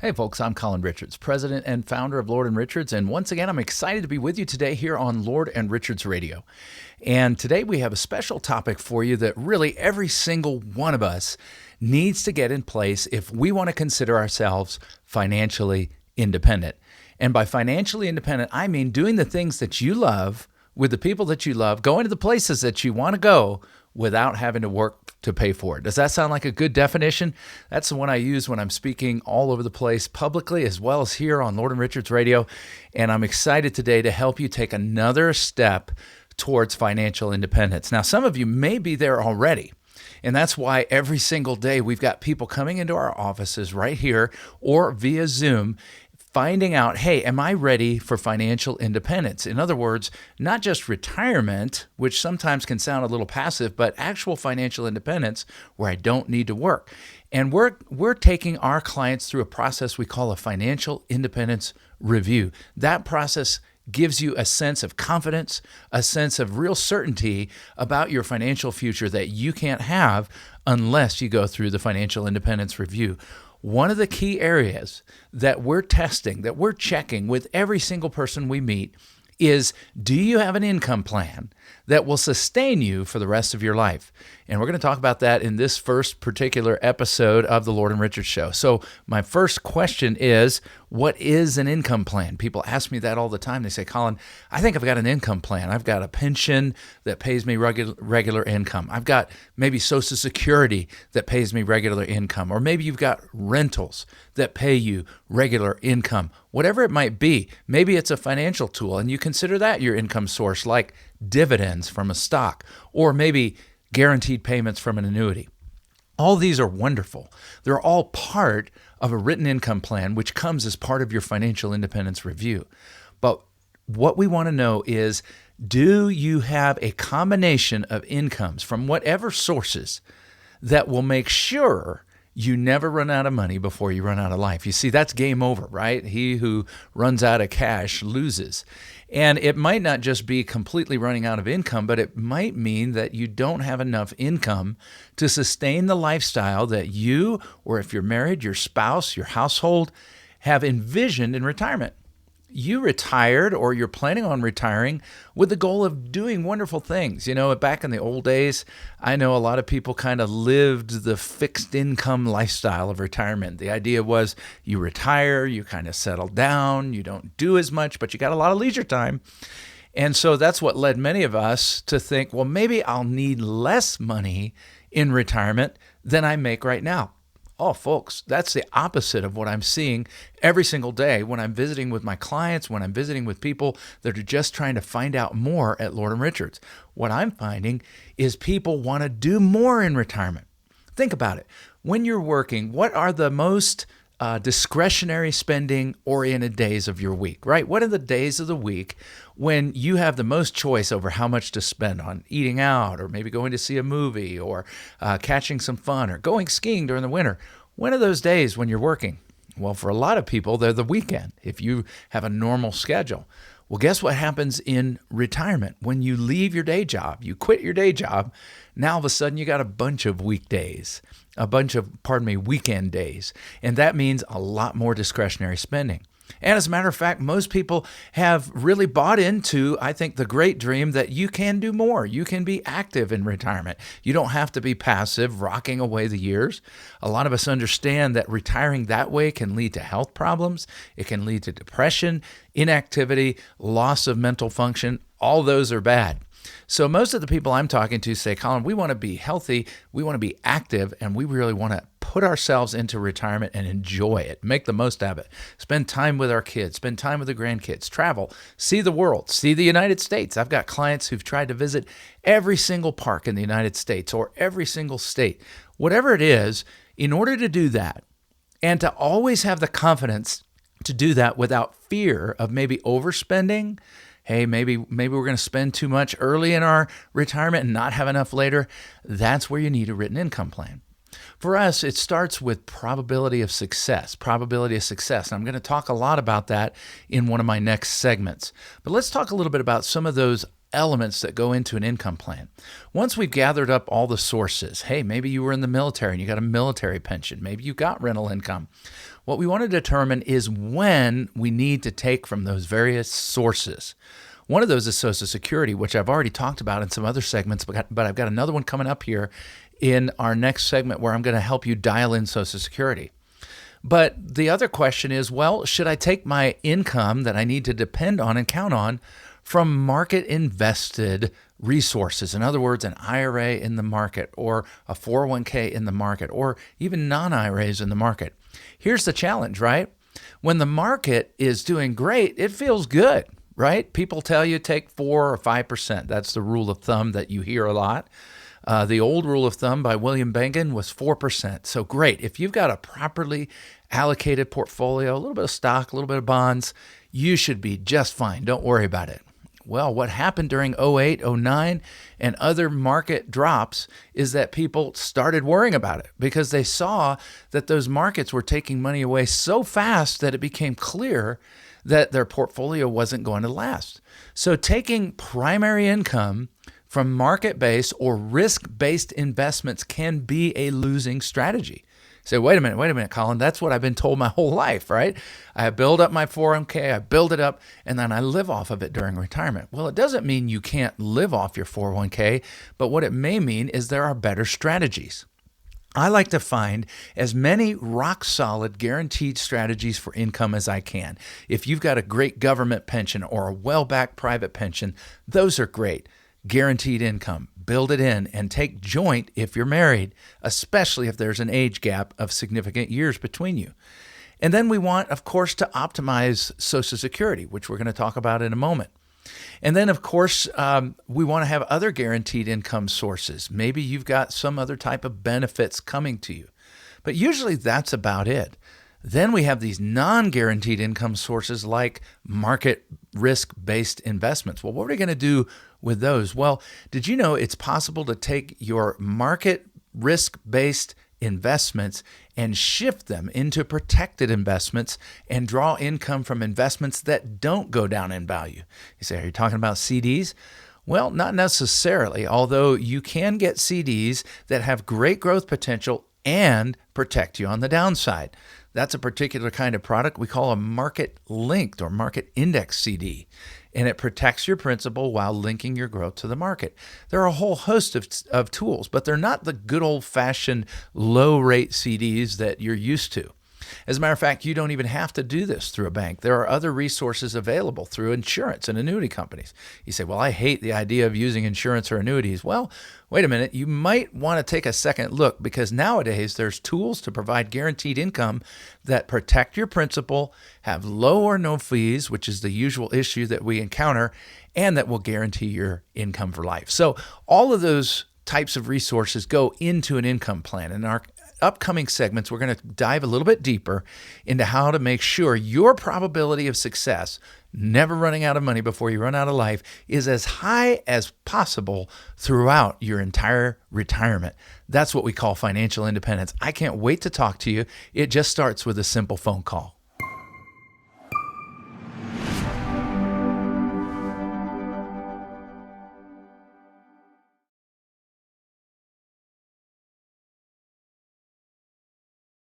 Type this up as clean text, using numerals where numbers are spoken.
Hey folks, I'm Colin Richards, president and founder of Lord & Richards, and once again, I'm excited to be with you today here on Lord & Richards Radio. And today we have a special topic for you that really every single one of us needs to get in place if we want to consider ourselves financially independent. And by financially independent, I mean doing the things that you love with the people that you love, going to the places that you want to go without having to work to pay for it. Does that sound like a good definition? That's the one I use when I'm speaking all over the place publicly as well as here on Lord & Richards Radio. And I'm excited today to help you take another step towards financial independence. Now, some of you may be there already. And that's why every single day we've got people coming into our offices right here or via Zoom finding out, hey, am I ready for financial independence? In other words, not just retirement, which sometimes can sound a little passive, but actual financial independence where I don't need to work. And we're taking our clients through a process we call a financial independence review. That process gives you a sense of confidence, a sense of real certainty about your financial future that you can't have unless you go through the financial independence review. One of the key areas that we're testing, that we're checking with every single person we meet is, do you have an income plan that will sustain you for the rest of your life? And we're going to talk about that in this first particular episode of the Lord & Richards Show. So my first question is, what is an income plan? People ask me that all the time. They say, Colin, I think I've got an income plan. I've got a pension that pays me regular income. I've got maybe Social Security that pays me regular income. Or maybe you've got rentals that pay you regular income. Whatever it might be, maybe it's a financial tool and you consider that your income source, like dividends from a stock, or maybe guaranteed payments from an annuity. All these are wonderful. They're all part of a written income plan, which comes as part of your financial independence review. But what we want to know is, do you have a combination of incomes from whatever sources that will make sure you never run out of money before you run out of life? You see, that's game over, right? He who runs out of cash loses. And it might not just be completely running out of income, but it might mean that you don't have enough income to sustain the lifestyle that you, or if you're married, your spouse, your household, have envisioned in retirement. You retired, or you're planning on retiring with the goal of doing wonderful things. You know, back in the old days, I know a lot of people kind of lived the fixed income lifestyle of retirement. The idea was you retire, you kind of settle down, you don't do as much, but you got a lot of leisure time. And so that's what led many of us to think, well, maybe I'll need less money in retirement than I make right now. Oh, folks, that's the opposite of what I'm seeing every single day when I'm visiting with my clients, when I'm visiting with people that are just trying to find out more at Lord & Richards. What I'm finding is people want to do more in retirement. Think about it. When you're working, what are the most discretionary spending oriented days of your week, right? What are the days of the week when you have the most choice over how much to spend on eating out, or maybe going to see a movie, or catching some fun, or going skiing during the winter? When are those days when you're working? Well, for a lot of people, they're the weekend, if you have a normal schedule. Well, guess what happens in retirement? When you leave your day job, you quit your day job, now all of a sudden you got a bunch of weekdays, weekend days. And that means a lot more discretionary spending. And as a matter of fact, most people have really bought into, I think, the great dream that you can do more. You can be active in retirement. You don't have to be passive, rocking away the years. A lot of us understand that retiring that way can lead to health problems. It can lead to depression, inactivity, loss of mental function. All those are bad. So most of the people I'm talking to say, Colin, we want to be healthy, we want to be active, and we really want to put ourselves into retirement and enjoy it, make the most of it, spend time with our kids, spend time with the grandkids, travel, see the world, see the United States. I've got clients who've tried to visit every single park in the United States or every single state. Whatever it is, in order to do that, and to always have the confidence to do that without fear of maybe overspending. Hey, maybe we're going to spend too much early in our retirement and not have enough later. That's where you need a written income plan. For us, it starts with probability of success. And I'm going to talk a lot about that in one of my next segments. But let's talk a little bit about some of those elements that go into an income plan. Once we've gathered up all the sources, hey, maybe you were in the military and you got a military pension. Maybe you got rental income. What we want to determine is when we need to take from those various sources. One of those is Social Security, which I've already talked about in some other segments, but I've got another one coming up here in our next segment where I'm going to help you dial in Social Security. But the other question is, well, should I take my income that I need to depend on and count on from market invested resources? In other words, an IRA in the market or a 401k in the market or even non-IRAs in the market. Here's the challenge, right? When the market is doing great, it feels good, right? People tell you take 4 or 5%. That's the rule of thumb that you hear a lot. The old rule of thumb by William Bengen was 4%. So great. If you've got a properly allocated portfolio, a little bit of stock, a little bit of bonds, you should be just fine. Don't worry about it. Well, what happened during 08, 09, and other market drops is that people started worrying about it because they saw that those markets were taking money away so fast that it became clear that their portfolio wasn't going to last. So taking primary income from market-based or risk-based investments can be a losing strategy. Say, wait a minute, Colin, that's what I've been told my whole life, right? I build up my 401k, I build it up, and then I live off of it during retirement. Well, it doesn't mean you can't live off your 401k, but what it may mean is there are better strategies. I like to find as many rock-solid guaranteed strategies for income as I can. If you've got a great government pension or a well-backed private pension, those are great. Guaranteed income, build it in, and take joint if you're married, especially if there's an age gap of significant years between you. And then we want, of course, to optimize Social Security, which we're going to talk about in a moment. And then, of course, we want to have other guaranteed income sources. Maybe you've got some other type of benefits coming to you. But usually that's about it. Then we have these non-guaranteed income sources like market risk-based investments. Well, what are we going to do with those? Well, did you know it's possible to take your market risk-based investments and shift them into protected investments and draw income from investments that don't go down in value? You say, are you talking about CDs? Well, not necessarily, although you can get CDs that have great growth potential and protect you on the downside. That's a particular kind of product we call a market linked or market index CD, and it protects your principal while linking your growth to the market. There are a whole host of tools, but they're not the good old-fashioned low-rate CDs that you're used to. As a matter of fact, you don't even have to do this through a bank. There are other resources available through insurance and annuity companies. You say, well, I hate the idea of using insurance or annuities. Well, wait a minute. You might want to take a second look because nowadays there's tools to provide guaranteed income that protect your principal, have low or no fees, which is the usual issue that we encounter, and that will guarantee your income for life. So all of those types of resources go into an income plan. In our upcoming segments, we're going to dive a little bit deeper into how to make sure your probability of success, never running out of money before you run out of life, is as high as possible throughout your entire retirement. That's what we call financial independence. I can't wait to talk to you. It just starts with a simple phone call.